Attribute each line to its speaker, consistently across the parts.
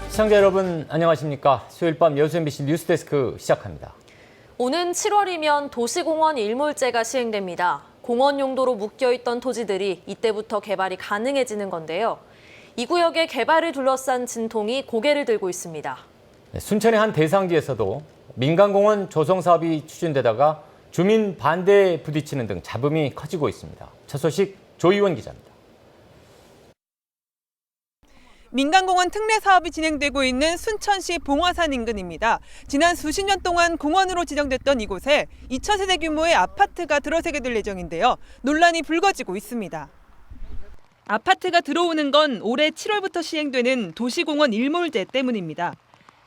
Speaker 1: 시청자 여러분 안녕하십니까. 수요일 밤 여수 MBC 뉴스데스크 시작합니다.
Speaker 2: 오는 7월이면 도시공원 일몰제가 시행됩니다. 공원 용도로 묶여있던 토지들이 이때부터 개발이 가능해지는 건데요. 이 구역의 개발을 둘러싼 진통이 고개를 들고 있습니다.
Speaker 1: 순천의 한 대상지에서도 민간공원 조성 사업이 추진되다가 주민 반대에 부딪히는 등 잡음이 커지고 있습니다. 첫 소식 조이원 기자입니다.
Speaker 3: 민간공원 특례 사업이 진행되고 있는 순천시 봉화산 인근입니다. 지난 수십 년 동안 공원으로 지정됐던 이곳에 2,000세대 규모의 아파트가 들어서게 될 예정인데요. 논란이 불거지고 있습니다. 아파트가 들어오는 건 올해 7월부터 시행되는 도시공원 일몰제 때문입니다.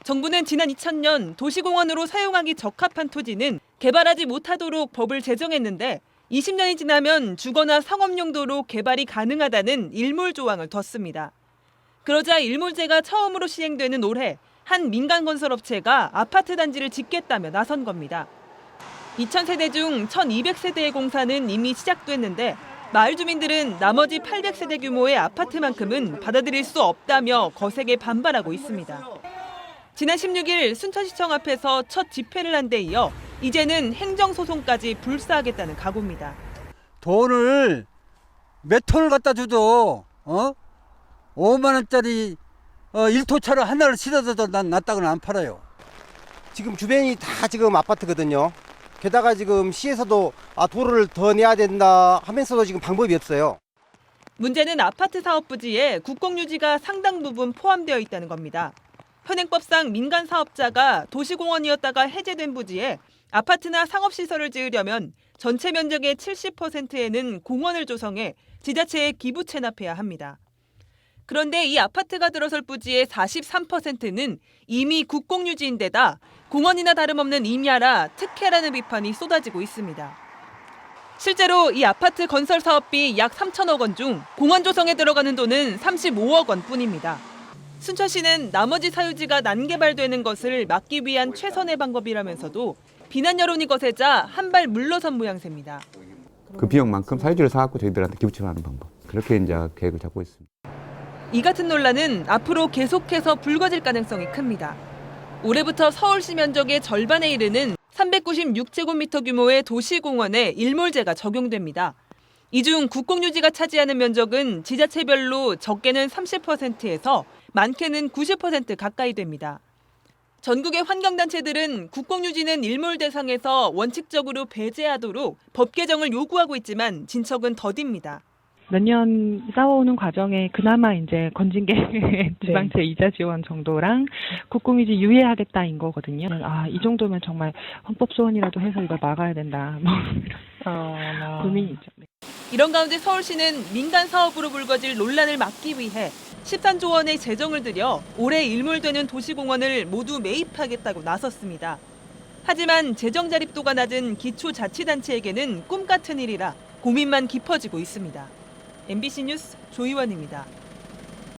Speaker 3: 정부는 지난 2000년 도시공원으로 사용하기 적합한 토지는 개발하지 못하도록 법을 제정했는데 20년이 지나면 주거나 상업 용도로 개발이 가능하다는 일몰 조항을 뒀습니다. 그러자 일몰제가 처음으로 시행되는 올해 한 민간 건설업체가 아파트 단지를 짓겠다며 나선 겁니다. 2,000세대 중 1,200세대의 공사는 이미 시작됐는데 마을 주민들은 나머지 800세대 규모의 아파트만큼은 받아들일 수 없다며 거세게 반발하고 있습니다. 지난 16일 순천시청 앞에서 첫 집회를 한 데 이어 이제는 행정소송까지 불사하겠다는 각오입니다.
Speaker 4: 돈을 몇 톤을 갖다 줘도 5만 원짜리 1토차를 하나를 실어도 난 낫다고는 안 팔아요.
Speaker 5: 지금 주변이 다 지금 아파트거든요. 게다가 지금 시에서도 도로를 더 내야 된다 하면서도 지금 방법이 없어요.
Speaker 3: 문제는 아파트 사업 부지에 국공유지가 상당 부분 포함되어 있다는 겁니다. 현행법상 민간 사업자가 도시공원이었다가 해제된 부지에 아파트나 상업시설을 지으려면 전체 면적의 70%에는 공원을 조성해 지자체에 기부 체납해야 합니다. 그런데 이 아파트가 들어설 부지의 43%는 이미 국공유지인데다 공원이나 다름없는 임야라 특혜라는 비판이 쏟아지고 있습니다. 실제로 이 아파트 건설 사업비 약 3천억 원 중 공원 조성에 들어가는 돈은 35억 원뿐입니다. 순천시는 나머지 사유지가 난개발되는 것을 막기 위한 최선의 방법이라면서도 비난 여론이 거세자 한 발 물러선 모양새입니다.
Speaker 6: 그 비용만큼 사유지를 사갖고 저희들한테 기부치하는 방법. 그렇게 이제 계획을 잡고 있습니다.
Speaker 3: 이 같은 논란은 앞으로 계속해서 불거질 가능성이 큽니다. 올해부터 서울시 면적의 절반에 이르는 396제곱미터 규모의 도시공원에 일몰제가 적용됩니다. 이 중 국공유지가 차지하는 면적은 지자체별로 적게는 30%에서 많게는 90% 가까이 됩니다. 전국의 환경단체들은 국공유지는 일몰 대상에서 원칙적으로 배제하도록 법 개정을 요구하고 있지만 진척은 더딥니다.
Speaker 7: 몇 년 싸워오는 과정에 그나마 이제 건진 게 지방채 이자 지원 정도랑 국공유지 유예하겠다인 거거든요. 이 정도면 정말 헌법 소원이라도 해서 이걸 막아야 된다. 고민이 있죠.
Speaker 3: 이런 가운데 서울시는 민간 사업으로 불거질 논란을 막기 위해 13조 원의 재정을 들여 올해 일몰되는 도시공원을 모두 매입하겠다고 나섰습니다. 하지만 재정 자립도가 낮은 기초자치단체에게는 꿈 같은 일이라 고민만 깊어지고 있습니다. MBC 뉴스 조이원입니다.